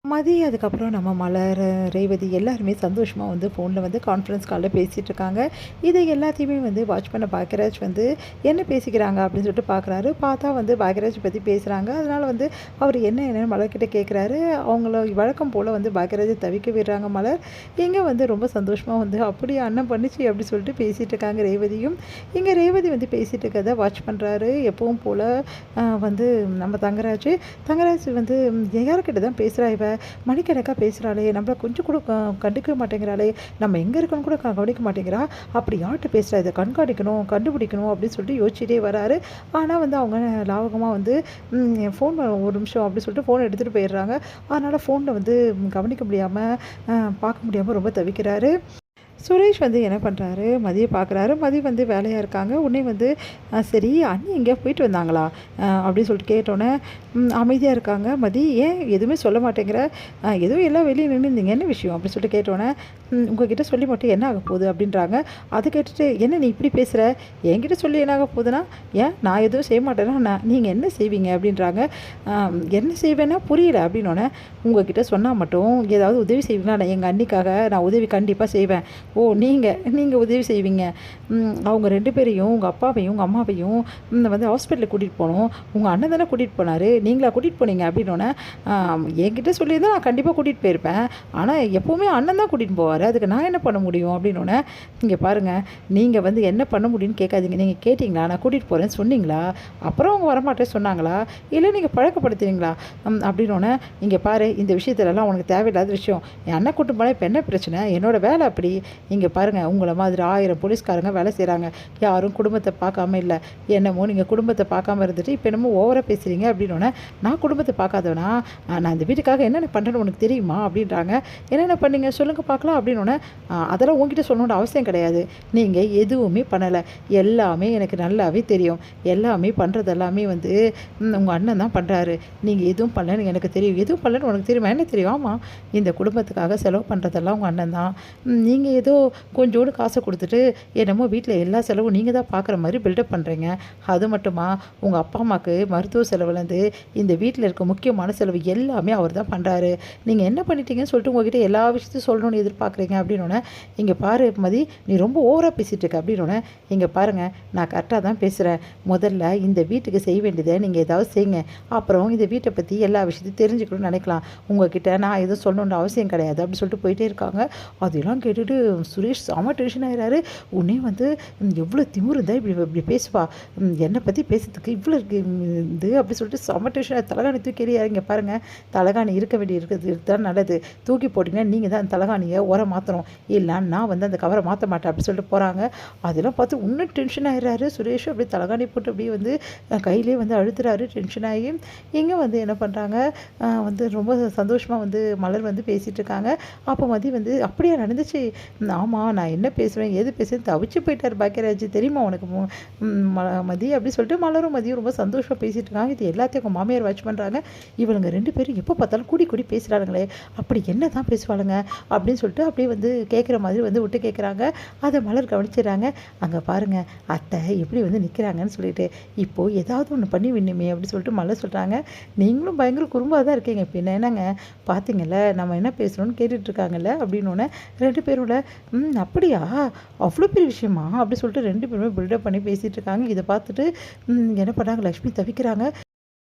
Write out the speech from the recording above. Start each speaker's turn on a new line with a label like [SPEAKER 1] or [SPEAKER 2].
[SPEAKER 1] அதுக்கப்புறம் நம்ம மலர், ரேவதி எல்லாருமே சந்தோஷமா வந்து ஃபோன்ல வந்து கான்ஃபரன்ஸ் கால்ல பேசிட்டு இருக்காங்க. இதை எல்லாத்தையுமே வந்து வாட்ச் பண்ண பாக்யராஜ் வந்து என்ன பேசிக்கிறாங்க அப்படின்னு சொல்லிட்டு பார்க்குறாரு. பார்த்தா வந்து பாக்யராஜ் பத்தி பேசுறாங்க. அதனால வந்து அவர் என்னன்னு மலர்கிட்ட கேட்குறாரு. அவங்கள வழக்கம் போல வந்து பாக்யராஜ தவிக்க விடுறாங்க மலர். இங்க வந்து ரொம்ப சந்தோஷமா வந்து அப்படியே அண்ணன் பண்ணுச்சு அப்படி சொல்லிட்டு பேசிட்டு இருக்காங்க ரேவதியும். இங்க ரேவதி வந்து பேசிட்டு இருக்கிறத வாட்ச் பண்றாரு. எப்பவும் போல வந்து நம்ம தங்கராஜ் வந்து யார்கிட்ட தான் பேசுறா இவ? மணிக்கணக்காக பேசுகிறாளே, நம்மள கொஞ்சம் கூட கண்டுக்கவே மாட்டேங்கிறாளே, நம்ம எங்கே இருக்கோன்னு கூட கவனிக்க மாட்டேங்கிறா, அப்படி யார்கிட்ட பேசுகிறா, இதை கண்காணிக்கணும் கண்டுபிடிக்கணும் அப்படின்னு சொல்லிட்டு யோசிச்சுட்டே வராரு. ஆனால் வந்து அவங்க லாவகமாக வந்து ஃபோன் ஒரு நிமிஷம் அப்படின்னு சொல்லிட்டு ஃபோனை எடுத்துகிட்டு போயிடுறாங்க. அதனால் ஃபோனில் வந்து கவனிக்க முடியாமல் பார்க்க முடியாமல் ரொம்ப தவிக்கிறாரு. சுரேஷ் வந்து என்ன பண்ணுறாரு, மதியை பார்க்குறாரு. மதி வந்து வேலையாக இருக்காங்க. உடனே வந்து சரி அண்ணி எங்கேயா போயிட்டு வந்தாங்களா அப்படின்னு சொல்லிட்டு கேட்டோன்னே அமைதியாக இருக்காங்க. மதி ஏன் எதுவுமே சொல்ல மாட்டேங்கிற, எதுவும் எல்லாம் வெளியே நின்றுருந்தீங்க என்ன விஷயம் அப்படின்னு சொல்லிட்டு கேட்டோன்னே உங்ககிட்ட சொல்லி மட்டும் என்ன ஆக போகுது அப்படின்றாங்க. அதை கேட்டுட்டு என்ன நீ இப்படி பேசுகிற, என்கிட்ட சொல்லி என்ன ஆக போகுதுன்னா, ஏன் நான் எதுவும் செய்ய மாட்டேன்னா நீங்கள் என்ன செய்வீங்க அப்படின்றாங்க. என்ன செய்வேன்னா புரியல அப்படின்னோடனே உங்ககிட்ட சொன்னால் மட்டும் ஏதாவது உதவி செய்வீங்களா, நான் எங்கள் அண்ணிக்காக நான் உதவி கண்டிப்பாக செய்வேன். ஓ நீங்கள் உதவி செய்வீங்க. அவங்க 2 பேரையும் உங்கள் அப்பாவையும் உங்கள் அம்மாவையும் வந்து ஹாஸ்பிட்டலுக்கு கூட்டிகிட்டு போகணும். உங்கள் அண்ணன் தானே கூட்டிகிட்டு போனார், நீங்களா கூட்டிகிட்டு போனீங்க அப்படின்னோடனே என்கிட்ட சொல்லியிருந்தால் நான் கண்டிப்பாக கூட்டிகிட்டு போயிருப்பேன். ஆனால் எப்போவுமே அண்ணன் தான் கூட்டிகிட்டு போவார், அதுக்கு நான் என்ன பண்ண முடியும் அப்படின்னோடனே இங்கே பாருங்கள், நீங்கள் வந்து என்ன பண்ண முடியும்னு கேட்காதீங்க. நீங்கள் கேட்டிங்களா, நான் கூட்டிகிட்டு போகிறேன்னு சொன்னீங்களா, அப்புறம் அவங்க வரமாட்டேன்னு சொன்னாங்களா, இல்லை நீங்கள் பழக்கப்படுத்துறீங்களா அப்படின்னோடனே இங்கே பாரு, இந்த விஷயத்துலலாம் உனக்கு தேவையில்லாத விஷயம். என் அண்ணன் கூட்டு போனால் இப்போ என்ன பிரச்சனை, என்னோடய வேலை அப்படி. இங்கே பாருங்கள், உங்களை மாதிரி 1000 போலீஸ்காரங்க வேலை செய்கிறாங்க, யாரும் குடும்பத்தை பார்க்காம இல்லை. என்னமோ நீங்கள் குடும்பத்தை பார்க்காம இருந்துட்டு இப்போ என்னமோ ஓவராக பேசுகிறீங்க அப்படின்னோடனே நான் குடும்பத்தை பார்க்காதவனா, நான் இந்த வீட்டுக்காக என்னென்ன பண்ணுறேன்னு உனக்கு தெரியுமா அப்படின்றாங்க. என்னென்ன பண்ணீங்க சொல்லுங்கள் பார்க்கலாம் அப்படின்னோடனே அதெல்லாம் உங்ககிட்ட சொல்லணுன்ற அவசியம் கிடையாது, நீங்கள் எதுவுமே பண்ணலை, எல்லாமே எனக்கு நல்லாவே தெரியும், எல்லாமே பண்ணுறது எல்லாமே வந்து உங்கள் அண்ணன் தான் பண்ணுறாரு, நீங்கள் எதுவும் பண்ணலன்னு எனக்கு தெரியும், எதுவும் பண்ணலன்னு உனக்கு தெரியுமா, என்ன தெரியும், ஆமாம் இந்த குடும்பத்துக்காக செலவு பண்ணுறதெல்லாம் உங்கள் அண்ணன் தான், நீங்கள் ஏதோ கொஞ்சோடு காசை கொடுத்துட்டு என்னமோ வீட்டில் எல்லா செலவும் நீங்கள் தான் பார்க்குற மாதிரி பில்டப் பண்ணுறீங்க. அது மட்டுமா, உங்கள் அப்பா அம்மாவுக்கு மருத்துவ செலவுலேருந்து இந்த வீட்டில் இருக்க முக்கியமான செலவு எல்லாமே அவர் தான் பண்ணுறாரு. நீங்கள் என்ன பண்ணிட்டீங்கன்னு சொல்லிட்டு உங்ககிட்ட எல்லா விஷயத்தையும் சொல்லணும்னு எதிர்பார்க்குறீங்க அப்படின்னோடனே இங்கே பாரு மதி, நீ ரொம்ப ஓவராக பேசிகிட்டு இருக்க அப்படின்னோடனே இங்கே பாருங்கள், நான் கரெக்டாக தான் பேசுகிறேன். முதல்ல இந்த வீட்டுக்கு செய்ய வேண்டியதை நீங்கள் ஏதாவது செய்யுங்க, அப்புறம் இந்த வீட்டை பற்றி எல்லா விஷயத்தையும் தெரிஞ்சுக்கணும்னு நினைக்கலாம். உங்ககிட்ட நான் எதுவும் சொல்லணுன்ற அவசியம் கிடையாது அப்படின்னு சொல்லிட்டு போயிட்டே இருக்காங்க. அதெல்லாம் கேட்டுட்டு சுரேஷ் செம டென்ஷன் ஆகிறாரு. உடனே வந்து எவ்வளோ திமிரு இருந்தால் இப்படி பேசுவா, என்னை பற்றி பேசுறதுக்கு இவ்வளோ இது அப்படி சொல்லிட்டு செம டென்ஷன். தலகாணி தூக்கி எறியாரு. இங்கே பாருங்கள், தலகாணி இருக்க வேண்டி இருக்கிறது தான் நல்லது, தூக்கி போட்டிங்கன்னா நீங்கள் தான் அந்த தலகாணியை உரம் மாற்றணும், இல்லை நான் வந்து அந்த கவரை மாற்ற மாட்டேன் அப்படி சொல்லிட்டு போகிறாங்க. அதெல்லாம் பார்த்து இன்னும் டென்ஷன் ஆகிறாரு சுரேஷ். அப்படியே தலகாணி போட்டு அப்படியே வந்து கையிலே வந்து அழுத்துறாரு டென்ஷன் ஆகி. இங்கே வந்து என்ன பண்ணுறாங்க, வந்து ரொம்ப சந்தோஷமாக வந்து மலர் வந்து பேசிகிட்டு இருக்காங்க. அப்போ மதி வந்து அப்படியே நடந்துச்சு, ஆமாம் நான் என்ன பேசுவேன் ஏது பேசுவேன் தவிச்சு போயிட்டார் பாக்யராஜ், தெரியுமா உனக்கு மதி அப்படி சொல்லிட்டு மலரும் மதியம் ரொம்ப சந்தோஷமாக பேசிகிட்டு இருக்காங்க. இது எல்லாத்தையும் அவங்க மாமியார் வாட்ச் பண்ணுறாங்க. இவளுங்க 2 பேரும் எப்போ பார்த்தாலும் கூடி பேசுகிறாங்களே, அப்படி என்ன தான் பேசுவாளுங்க அப்படின்னு சொல்லிட்டு அப்படியே வந்து கேட்குற மாதிரி வந்து விட்டு கேட்குறாங்க. அதை மலர் கவனிச்சிடறாங்க. அங்கே பாருங்கள் அத்தை எப்படி வந்து நிற்கிறாங்கன்னு சொல்லிட்டு, இப்போது ஏதாவது ஒன்று பண்ணி விண்ணுமே அப்படின்னு சொல்லிட்டு மலர் சொல்கிறாங்க. நீங்களும் பயங்கர குறும்பாக தான் இருக்கீங்க, இப்போ என்னங்க பார்த்தீங்கல்ல நம்ம என்ன பேசுகிறோன்னு கேட்டுட்ருக்காங்கல்ல அப்படின்னோடனே 2 பேரோட அப்படியா அவ்வளோ பெரிய விஷயமா அப்படி சொல்லிட்டு 2 பேருமே பில்டப் பண்ணி பேசிகிட்டு இருக்காங்க. இதை பார்த்துட்டு என்ன பண்ணாங்க, லக்ஷ்மி தவிக்கிறாங்க.